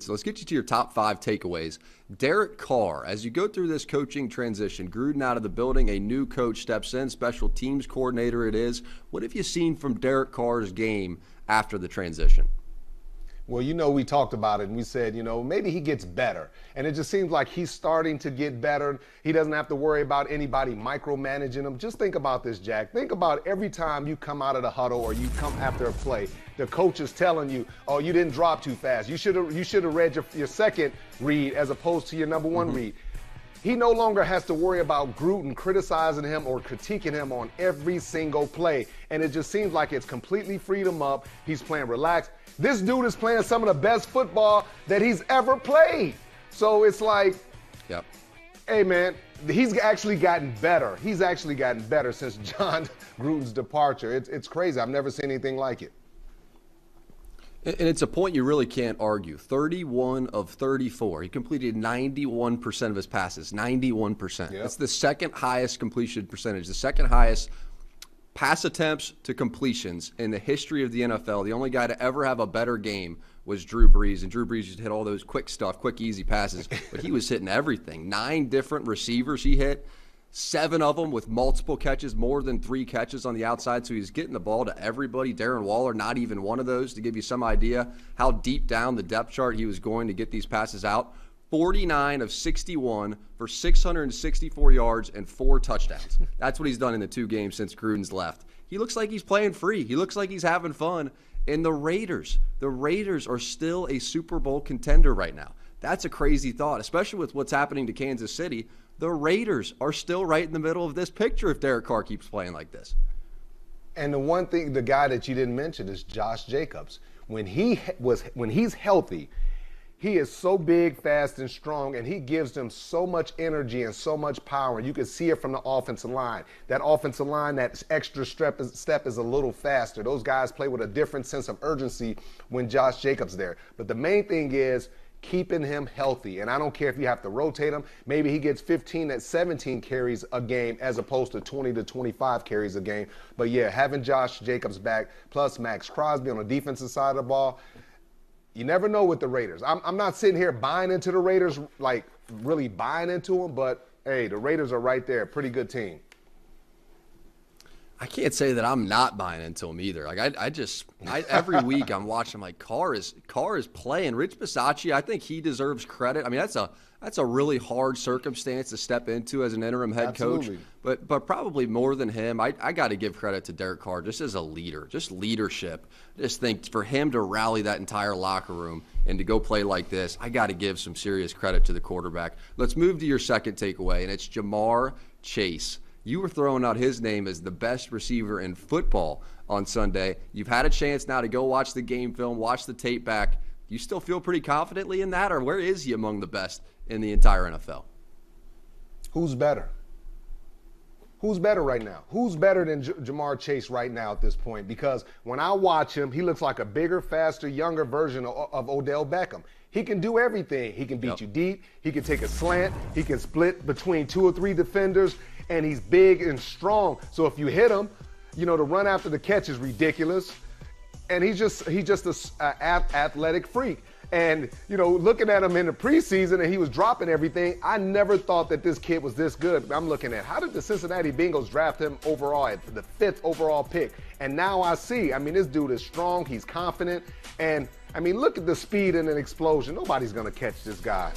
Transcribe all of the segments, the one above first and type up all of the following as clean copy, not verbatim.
So let's get you to your top 5 takeaways. Derek Carr, as you go through this coaching transition, Gruden out of the building, a new coach steps in, special teams coordinator it is. What have you seen from Derek Carr's game after the transition? Well, we talked about it and we said, maybe he gets better. And it just seems like he's starting to get better. He doesn't have to worry about anybody micromanaging him. Just think about this, Jack. Think about every time you come out of the huddle or you come after a play, the coach is telling you, oh, you didn't drop too fast. You should have read your second read as opposed to your number one read. He no longer has to worry about Gruden criticizing him or critiquing him on every single play. And it just seems like it's completely freed him up. He's playing relaxed. This dude is playing some of the best football that he's ever played. So it's like, yep. Hey, man, he's actually gotten better. He's actually gotten better since John Gruden's departure. It's crazy. I've never seen anything like it. And it's a point you really can't argue. 31 of 34. He completed 91% of his passes. 91%. Yep. That's the second highest completion percentage, the second highest pass attempts to completions in the history of the NFL. The only guy to ever have a better game was Drew Brees. And Drew Brees just hit all those quick, easy passes. But he was hitting everything. 9 different receivers he hit. 7 of them with multiple catches, more than 3 catches on the outside. So he's getting the ball to everybody. Darren Waller, not even one of those, to give you some idea how deep down the depth chart he was going to get these passes out. 49 of 61 for 664 yards and 4 touchdowns. That's what he's done in the 2 games since Gruden's left. He looks like he's playing free. He looks like he's having fun. And the Raiders are still a Super Bowl contender right now. That's a crazy thought, especially with what's happening to Kansas City. The Raiders are still right in the middle of this picture if Derek Carr keeps playing like this. And the guy that you didn't mention is Josh Jacobs. When he's healthy, he is so big, fast, and strong, and he gives them so much energy and so much power. You can see it from the offensive line. That offensive line, that extra step is a little faster. Those guys play with a different sense of urgency when Josh Jacobs there. But the main thing is keeping him healthy. And I don't care if you have to rotate him. Maybe he gets 15 to 17 carries a game as opposed to 20 to 25 carries a game. But, yeah, having Josh Jacobs back plus Max Crosby on the defensive side of the ball, you never know with the Raiders. I'm not sitting here buying into the Raiders, like really buying into them, but, hey, the Raiders are right there. Pretty good team. I can't say that I'm not buying into him either. Like I every week I'm watching. Like Carr is playing. Rich Bisaccia, I think he deserves credit. I mean, that's a really hard circumstance to step into as an interim head Absolutely. coach. But probably more than him, I got to give credit to Derek Carr just as a leader, just leadership. Just think for him to rally that entire locker room and to go play like this, I got to give some serious credit to the quarterback. Let's move to your second takeaway, and it's Jamar Chase. You were throwing out his name as the best receiver in football on Sunday. You've had a chance now to go watch the game film, watch the tape back. Do you still feel pretty confidently in that, or where is he among the best in the entire NFL? Who's better? Who's better right now? Who's better than Jamar Chase right now at this point? Because when I watch him, he looks like a bigger, faster, younger version of Odell Beckham. He can do everything. He can beat you deep. He can take a slant. He can split between 2 or 3 defenders. And he's big and strong. So if you hit him, the run after the catch is ridiculous. And he's just an athletic freak. And, looking at him in the preseason and he was dropping everything, I never thought that this kid was this good. I'm looking at how did the Cincinnati Bengals draft him overall at the 5th overall pick? And now I see, this dude is strong. He's confident. And, look at the speed and an explosion. Nobody's going to catch this guy.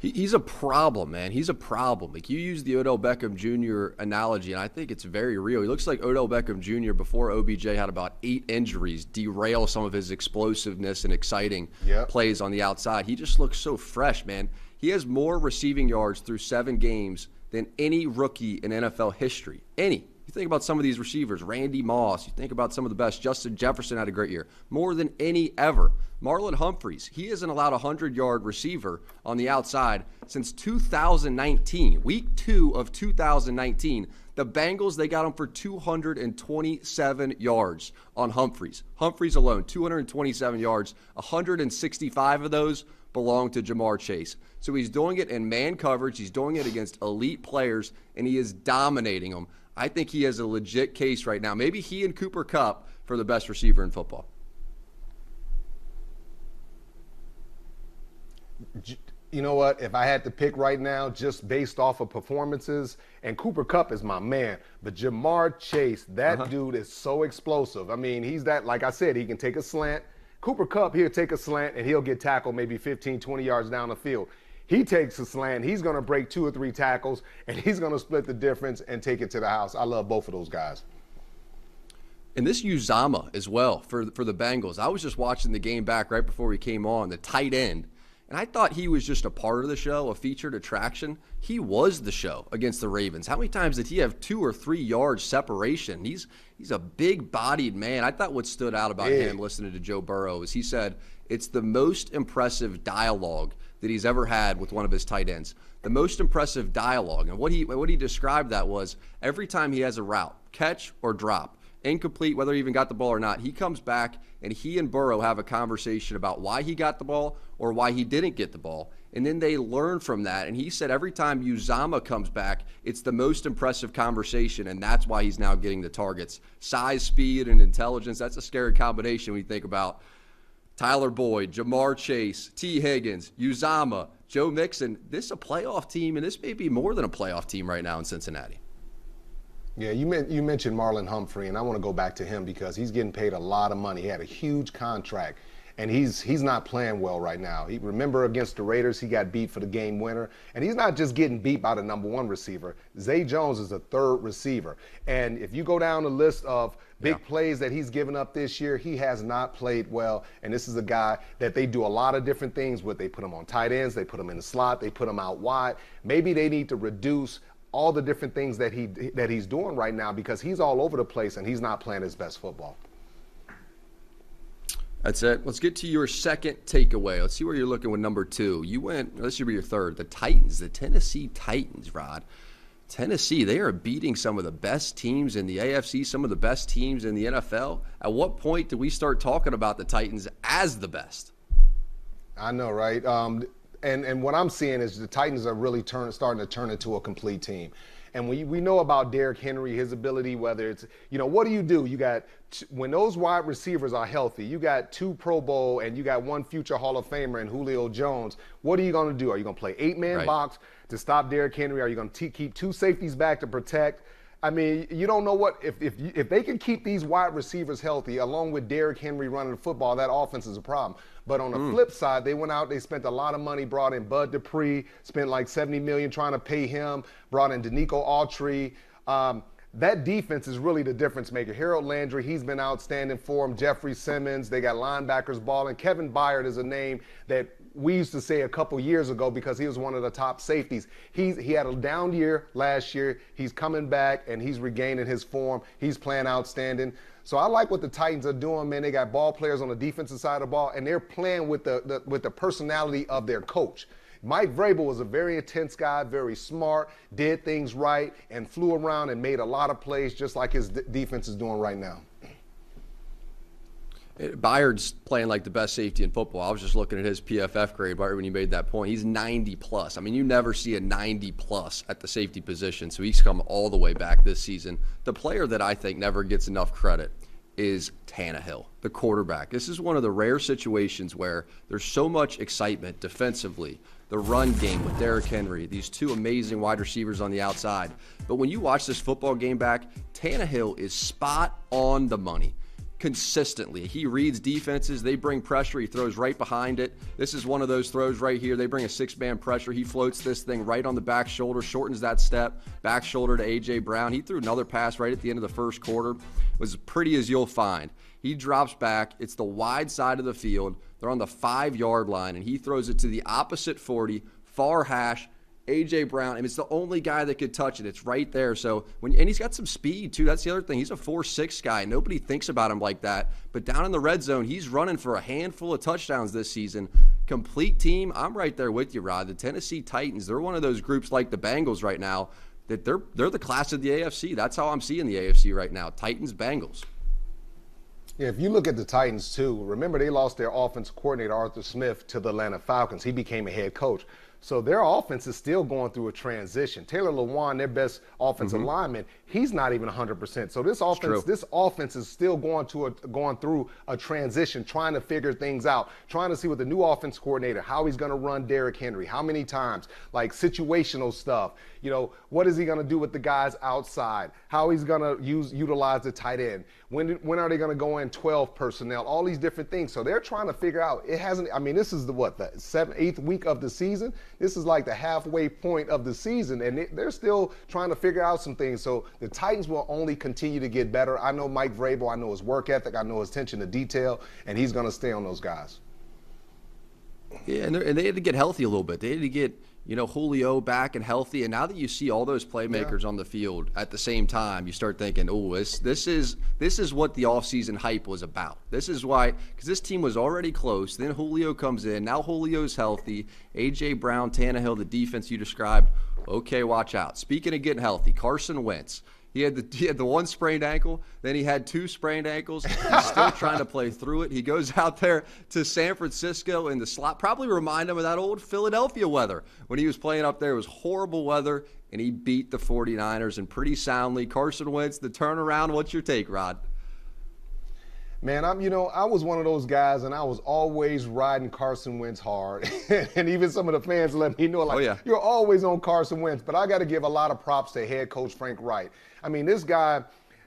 He's a problem, man. He's a problem. Like, you use the Odell Beckham Jr. analogy, and I think it's very real. He looks like Odell Beckham Jr. before OBJ had about 8 injuries derail some of his explosiveness and exciting plays on the outside. He just looks so fresh, man. He has more receiving yards through 7 games than any rookie in NFL history. Any. You think about some of these receivers, Randy Moss. You think about some of the best. Justin Jefferson had a great year. More than any ever. Marlon Humphreys, he hasn't allowed a 100-yard receiver on the outside since 2019. Week 2 of 2019. The Bengals, they got him for 227 yards on Humphreys. Humphreys alone, 227 yards. 165 of those belong to Jamar Chase. So he's doing it in man coverage. He's doing it against elite players, and he is dominating them. I think he has a legit case right now. Maybe he and Cooper Kupp for the best receiver in football. You know what? If I had to pick right now, just based off of performances, and Cooper Kupp is my man, but Jamar Chase, that dude is so explosive. I mean, he's that, like I said, he can take a slant. Cooper Kupp, he'll take a slant, and he'll get tackled maybe 15, 20 yards down the field. He takes a slant, he's going to break 2 or 3 tackles, and he's going to split the difference and take it to the house. I love both of those guys. And this Uzama as well for the Bengals. I was just watching the game back right before we came on, the tight end. And I thought he was just a part of the show, a featured attraction. He was the show against the Ravens. How many times did he have 2 or 3 yards separation? He's a big-bodied man. I thought what stood out about him listening to Joe Burrow is he said it's the most impressive dialogue that he's ever had with one of his tight ends. The most impressive dialogue. And what he described that was every time he has a route, catch or drop, incomplete, whether he even got the ball or not, he comes back and he and Burrow have a conversation about why he got the ball or why he didn't get the ball. And then they learn from that. And he said every time Uzama comes back, it's the most impressive conversation, and that's why he's now getting the targets. Size, speed, and intelligence, that's a scary combination when you think about Tyler Boyd, Jamar Chase, T. Higgins, Uzama, Joe Mixon. This is a playoff team, and this may be more than a playoff team right now in Cincinnati. Yeah, you mentioned Marlon Humphrey, and I want to go back to him because he's getting paid a lot of money. He had a huge contract, and he's not playing well right now. Remember against the Raiders, he got beat for the game winner, and he's not just getting beat by the number 1 receiver. Zay Jones is a 3rd receiver, and if you go down the list of big plays that he's given up this year, he has not played well, and this is a guy that they do a lot of different things with. They put him on tight ends, they put him in the slot, they put him out wide. Maybe they need to reduce all the different things that he's doing right now because he's all over the place and he's not playing his best football. That's it. Let's get to your second takeaway. Let's see where you're looking with number 2. This should be your third. The Titans, the Tennessee Titans, Rod. Tennessee, they are beating some of the best teams in the AFC, some of the best teams in the NFL. At what point do we start talking about the Titans as the best? I know, right? And what I'm seeing is the Titans are really starting to turn into a complete team. And we know about Derek Henry, his ability, whether it's, what do? You got, when those wide receivers are healthy, you got 2 Pro Bowl and you got 1 future Hall of Famer in Julio Jones. What are you going to do? Are you going to play 8-man box to stop Derek Henry? Are you going to keep 2 safeties back to protect? I mean, you don't know what if they can keep these wide receivers healthy, along with Derrick Henry running the football, that offense is a problem. But on the flip side, they went out, they spent a lot of money, brought in Bud Dupree, spent like $70 million trying to pay him, brought in Danico Autry. That defense is really the difference maker. Harold Landry, he's been outstanding for him. Jeffrey Simmons, they got linebackers balling. Kevin Byard is a name that we used to say a couple years ago because he was one of the top safeties. He had a down year last year. He's coming back, and he's regaining his form. He's playing outstanding. So I like what the Titans are doing, man. They got ball players on the defensive side of the ball, and they're playing with the personality of their coach. Mike Vrabel was a very intense guy, very smart, did things right, and flew around and made a lot of plays just like his defense is doing right now. Byard's playing like the best safety in football. I was just looking at his PFF grade right when he made that point. He's 90+. I mean, you never see a 90+ at the safety position, so he's come all the way back this season. The player that I think never gets enough credit is Tannehill, the quarterback. This is one of the rare situations where there's so much excitement defensively, the run game with Derrick Henry, these 2 amazing wide receivers on the outside. But when you watch this football game back, Tannehill is spot on the money. Consistently. He reads defenses. They bring pressure. He throws right behind it. This is one of those throws right here. They bring a 6-man pressure. He floats this thing right on the back shoulder, shortens that step, back shoulder to A.J. Brown. He threw another pass right at the end of the first quarter. It was as pretty as you'll find. He drops back. It's the wide side of the field. They're on the 5-yard line, and he throws it to the opposite 40, far hash, A.J. Brown, and it's the only guy that could touch it. It's right there. So and he's got some speed too. That's the other thing. He's a 4.6 guy. Nobody thinks about him like that. But down in the red zone, he's running for a handful of touchdowns this season. Complete team. I'm right there with you, Rod. The Tennessee Titans, they're one of those groups like the Bengals right now that they're the class of the AFC. That's how I'm seeing the AFC right now. Titans, Bengals. Yeah, if you look at the Titans too, remember they lost their offensive coordinator, Arthur Smith, to the Atlanta Falcons. He became a head coach. So their offense is still going through a transition. Taylor Lewan, their best offensive lineman, he's not even 100%. So this offense is still going through a transition, trying to figure things out, trying to see with the new offense coordinator, how he's going to run Derrick Henry, how many times, like situational stuff. You know, what is he going to do with the guys outside? How he's going to utilize the tight end? When are they going to go in 12 personnel? All these different things. So they're trying to figure out. This is the 8th week of the season. This is like the halfway point of the season, and they're still trying to figure out some things. So the Titans will only continue to get better. I know Mike Vrabel. I know his work ethic. I know his attention to detail, and he's going to stay on those guys. Yeah, and they had to get healthy a little bit. They had to get, Julio back and healthy. And now that you see all those playmakers on the field at the same time, you start thinking, oh, this is what the offseason hype was about. This is why, because this team was already close. Then Julio comes in. Now Julio's healthy. A.J. Brown, Tannehill, the defense you described. Okay, watch out. Speaking of getting healthy, Carson Wentz. He had the one sprained ankle, then he had 2 sprained ankles. He's still trying to play through it. He goes out there to San Francisco in the slot. Probably remind him of that old Philadelphia weather. When he was playing up there, it was horrible weather, and he beat the 49ers and pretty soundly. Carson Wentz, the turnaround. What's your take, Rod? Man, I was one of those guys, and I was always riding Carson Wentz hard. And even some of the fans let me know, You're always on Carson Wentz. But I got to give a lot of props to head coach Frank Reich. This guy,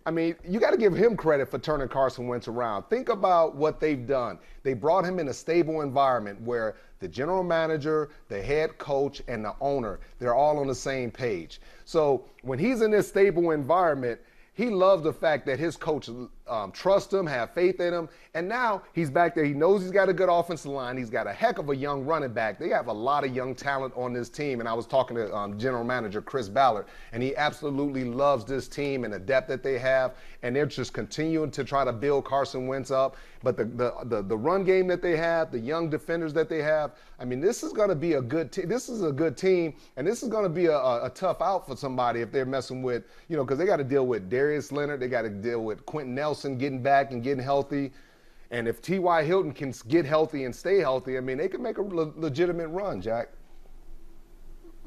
you got to give him credit for turning Carson Wentz around. Think about what they've done. They brought him in a stable environment where the general manager, the head coach, and the owner, they're all on the same page. So when he's in this stable environment, he loved the fact that his coach trusts him, have faith in him, and now he's back there. He knows he's got a good offensive line. He's got a heck of a young running back. They have a lot of young talent on this team, and I was talking to general manager Chris Ballard, and he absolutely loves this team and the depth that they have, and they're just continuing to try to build Carson Wentz up. But the run game that they have, the young defenders that they have, this is going to be a good team. This is a good team, and this is going to be a tough out for somebody if they're messing with, because they got to deal with Darius Leonard. They got to deal with Quentin Nelson getting back and getting healthy. And if T.Y. Hilton can get healthy and stay healthy, they can make a legitimate run, Jack.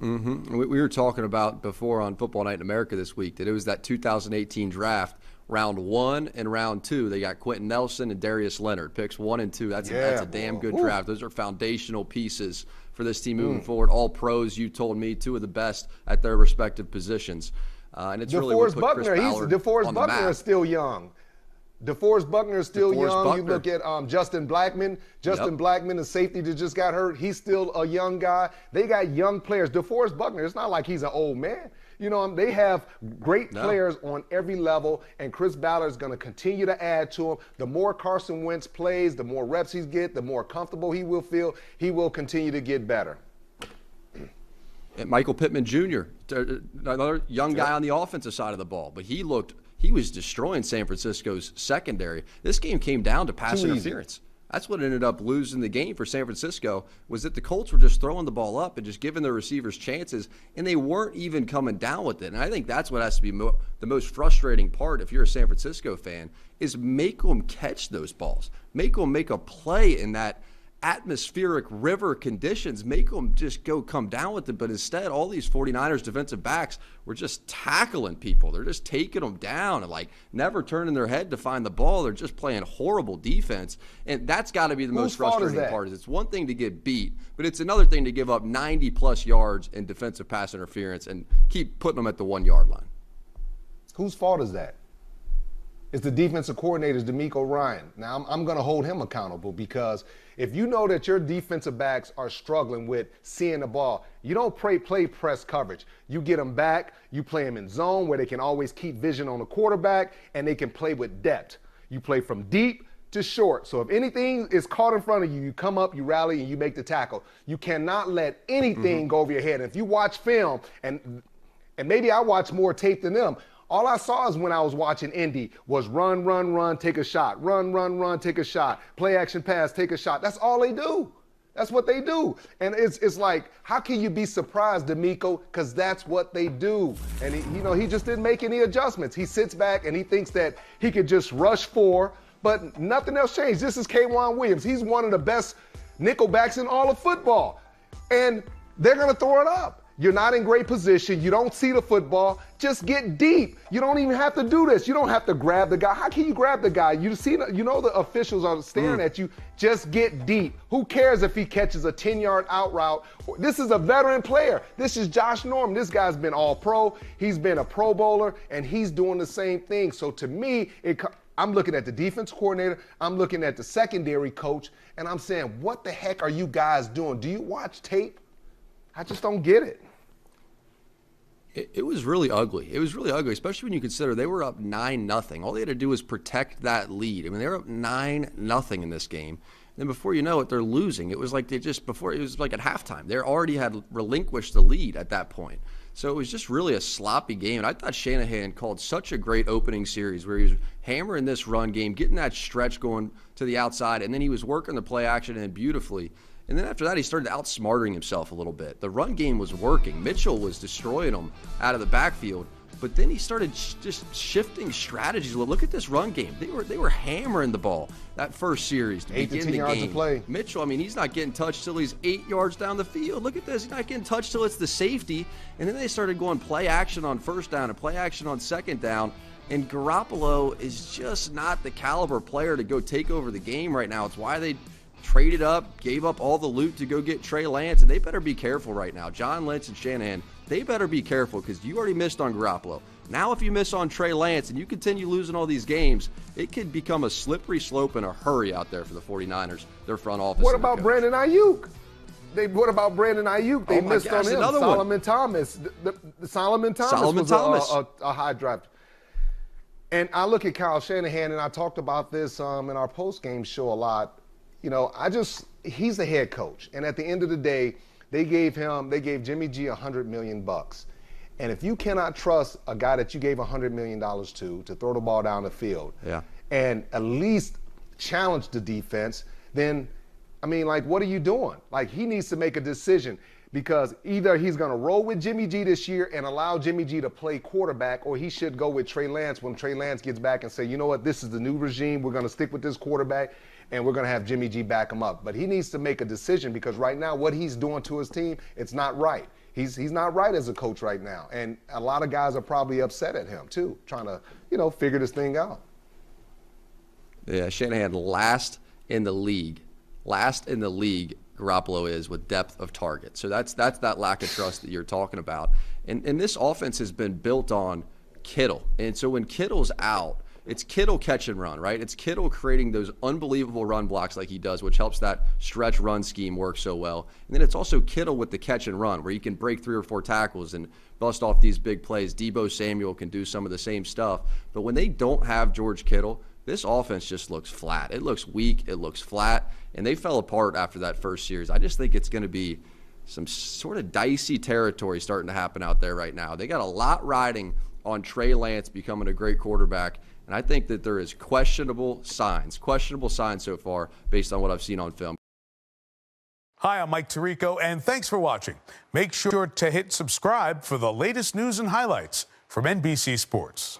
Mm-hmm. We were talking about before on Football Night in America this week that it was that 2018 draft, round 1 and round 2. They got Quentin Nelson and Darius Leonard, picks 1 and 2. That's a damn good draft. Those are foundational pieces for this team moving forward. All pros, you told me, 2 of the best at their respective positions. And it's really what put Chris Ballard DeForest on the Buckner map. is still young. DeForest Buckner is still young. Buckner. You look at Justin Blackman. Blackman, the safety that just got hurt, he's still a young guy. They got young players. DeForest Buckner, it's not like he's an old man. They have great players on every level, and Chris Ballard is going to continue to add to them. The more Carson Wentz plays, the more reps he gets, the more comfortable he will feel. He will continue to get better. And Michael Pittman Jr., another young guy on the offensive side of the ball, but he was destroying San Francisco's secondary. This game came down to pass interference. That's what ended up losing the game for San Francisco, was that the Colts were just throwing the ball up and just giving their receivers chances, and they weren't even coming down with it. And I think that's what has to be the most frustrating part if you're a San Francisco fan, is make them catch those balls. Make them make a play in that atmospheric river conditions, make them just come down with it. But instead, all these 49ers defensive backs were just tackling people. They're just taking them down and never turning their head to find the ball. They're just playing horrible defense. And that's got to be the most frustrating part. It's one thing to get beat, but it's another thing to give up 90-plus yards in defensive pass interference and keep putting them at the 1-yard line. Whose fault is that? It's the defensive coordinator's DeMeco Ryan. Now, I'm going to hold him accountable, because if you know that your defensive backs are struggling with seeing the ball, you don't play press coverage. You get them back, you play them in zone where they can always keep vision on the quarterback, and they can play with depth. You play from deep to short. So if anything is caught in front of you, you come up, you rally, and you make the tackle. You cannot let anything go over your head. And if you watch film, and maybe I watch more tape than them, all I saw is when I was watching Indy was run, run, run, take a shot. Run, run, run, take a shot. Play action pass, take a shot. That's all they do. That's what they do. And it's like, how can you be surprised, DeMeco? Because that's what they do. And he just didn't make any adjustments. He sits back and he thinks that he could just rush 4, but nothing else changed. This is K'Wan Williams. He's one of the best nickelbacks in all of football. And They're going to throw it up. You're not in great position. You don't see the football. Just get deep. You don't even have to do this. You don't have to grab the guy. How can you grab the guy? You know the officials are staring at you. Just get deep. Who cares if he catches a 10-yard out route? This is a veteran player. This is Josh Norman. This guy's been all pro. He's been a Pro Bowler, and he's doing the same thing. So to me, I'm looking at the defense coordinator. I'm looking at the secondary coach, and I'm saying, what the heck are you guys doing? Do you watch tape? I just don't get it. It was really ugly. It was really ugly, especially when you consider they were up 9-0. All they had to do was protect that lead. I mean, they were up 9-0 in this game. And then before you know it, they're losing. It was like it was like at halftime. They already had relinquished the lead at that point. So it was just really a sloppy game. And I thought Shanahan called such a great opening series where he was hammering this run game, getting that stretch going to the outside, and then he was working the play action in beautifully. And then after that, he started outsmarting himself a little bit. The run game was working. Mitchell was destroying him out of the backfield. But then he started just shifting strategies. Look at this run game. They were hammering the ball that first series to begin the game. 8 to 10 yards to play. Mitchell, I mean, he's not getting touched till he's 8 yards down the field. Look at this. He's not getting touched till it's the safety. And then they started going play action on first down and play action on second down. And Garoppolo is just not the caliber player to go take over the game right now. It's why they traded up, gave up all the loot to go get Trey Lance, and they better be careful right now. John Lynch and Shanahan, they better be careful because you already missed on Garoppolo. Now if you miss on Trey Lance and you continue losing all these games, it could become a slippery slope in a hurry out there for the 49ers, their front office. What about Brandon Ayuk? What about Brandon Ayuk? They missed on him. Solomon Thomas. Solomon Thomas was a high draft. And I look at Kyle Shanahan, and I talked about this in our post-game show a lot. You know, he's the head coach. And at the end of the day, they gave Jimmy G $100 million. And if you cannot trust a guy that you gave $100 million to throw the ball down the field, and at least challenge the defense, then, I mean, like, what are you doing? Like, he needs to make a decision because either he's going to roll with Jimmy G this year and allow Jimmy G to play quarterback, or he should go with Trey Lance when Trey Lance gets back and say, you know what, this is the new regime. We're going to stick with this quarterback, and we're going to have Jimmy G back him up. But he needs to make a decision because right now what he's doing to his team, it's not right. He's not right as a coach right now. And a lot of guys are probably upset at him too, trying to, figure this thing out. Yeah, Shanahan last in the league, Garoppolo is with depth of target. So that's that lack of trust that you're talking about. And this offense has been built on Kittle. And so when Kittle's out, it's Kittle catch and run, right? It's Kittle creating those unbelievable run blocks like he does, which helps that stretch run scheme work so well. And then it's also Kittle with the catch and run, where he can break 3 or 4 tackles and bust off these big plays. Deebo Samuel can do some of the same stuff. But when they don't have George Kittle, this offense just looks flat. It looks weak. It looks flat. And they fell apart after that first series. I just think it's going to be some sort of dicey territory starting to happen out there right now. They got a lot riding on Trey Lance becoming a great quarterback. And I think that there is questionable signs so far based on what I've seen on film. Hi, I'm Mike Tirico, and thanks for watching. Make sure to hit subscribe for the latest news and highlights from NBC Sports.